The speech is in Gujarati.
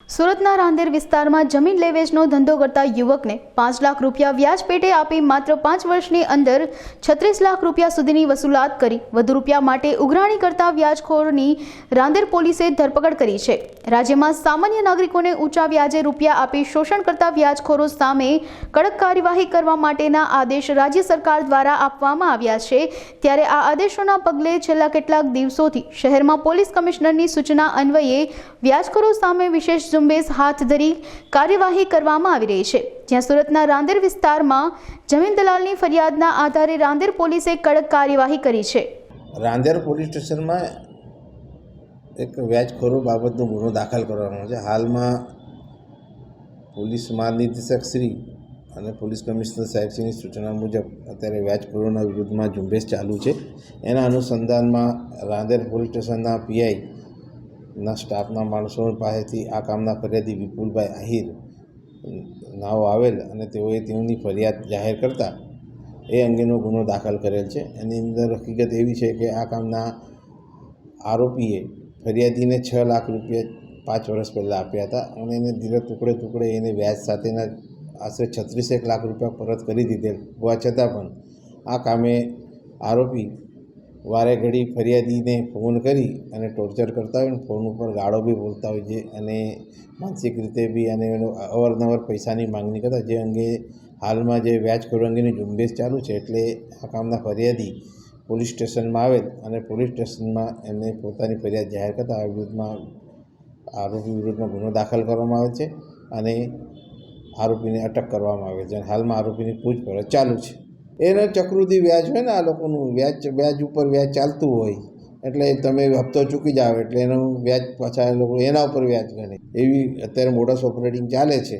સુરતના રાંદેર વિસ્તારમાં જમીન લે વેચનો ધંધો કરતા યુવકને 5 લાખ રૂપિયા વ્યાજ પેટે આપી માત્ર 5 વર્ષની અંદર 36 લાખ રૂપિયા સુધીની વસૂલાત કરી વધુ રૂપિયા માટે ઉઘરાણી કરતા વ્યાજખોરની રાંદેર પોલીસે ધરપકડ કરી છે। રાજ્યમાં સામાન્ય નાગરિકોને ઊંચા વ્યાજે રૂપિયા આપી શોષણ કરતા વ્યાજખોરો સામે કડક કાર્યવાહી કરવા માટેના આદેશ રાજ્ય સરકાર દ્વારા આપવામાં આવ્યા છે। ત્યારે આ આદેશોના પગલે છેલ્લા કેટલાક દિવસોથી શહેરમાં પોલીસ કમિશનરની સૂચના અન્વયે વ્યાજખોરો સામે વિશેષ ઝુંબેશ હાથ ધરી કાર્યવાહી કરવામાં આવી રહી છે। જ્યાં સુરતના રાંદેર વિસ્તારમાં જમીન દલાલની ફરિયાદના આધારે રાંદેર પોલીસે કડક કાર્યવાહી કરી છે। રાંદેર પોલીસ સ્ટેશનમાં એક વ્યાજખોરો બાબતનો ગુનો દાખલ કરવામાં છે। હાલમાં પોલીસ મહાનિર્દેશક શ્રી અને પોલીસ કમિશનર સાહેબશ્રીની સૂચના મુજબ અત્યારે વ્યાજખોરોના વિરુદ્ધમાં ઝુંબેશ ચાલુ છે। એના અનુસંધાનમાં રાંદેર પોલીસ સ્ટેશનના પીઆઈના સ્ટાફના માણસો પાસેથી આ કામના ફરિયાદી વિપુલભાઈ આહિર નાઓ આવેલ અને તેઓની ફરિયાદ જાહેર કરતા એ અંગેનો ગુનો દાખલ કરેલ છે। એની અંદર હકીકત એવી છે કે આ કામના આરોપીએ ફરિયાદીને 6 લાખ રૂપિયા 5 વર્ષ પહેલાં આપ્યા હતા અને એને ધીરે ટુકડે એને વ્યાજ સાથેના આશરે 36 લાખ રૂપિયા પરત કરી દીધેલ હોવા છતાં પણ આ કામે આરોપી વારે ઘડી ફરિયાદીને ફોન કરી અને ટોર્ચર કરતા હોય ને ફોન ઉપર ગાળો બી બોલતા હોય છે અને માનસિક રીતે બી અને એનો અવારનવાર પૈસાની માંગણી કરતા, જે અંગે હાલમાં જે વ્યાજખોરો અંગેની ઝુંબેશ ચાલુ છે। એટલે આ કામના ફરિયાદી પોલીસ સ્ટેશનમાં આવેલ અને પોલીસ સ્ટેશનમાં એમને પોતાની ફરિયાદ જાહેર કરતા આરોપી વિરુદ્ધમાં ગુનો દાખલ કરવામાં આવે છે અને આરોપીને અટક કરવામાં આવે છે। હાલમાં આરોપીની પૂછપરછ ચાલુ છે। એનો ચક્રુતિ વ્યાજ હોય ને, આ લોકોનું વ્યાજ ઉપર વ્યાજ ચાલતું હોય એટલે તમે હપ્તો ચૂકી જાઓ એટલે એનું વ્યાજ પાછા એ લોકો એના ઉપર વ્યાજ ગણે, એવી અત્યારે મોડસ ઓપરેટિંગ ચાલે છે।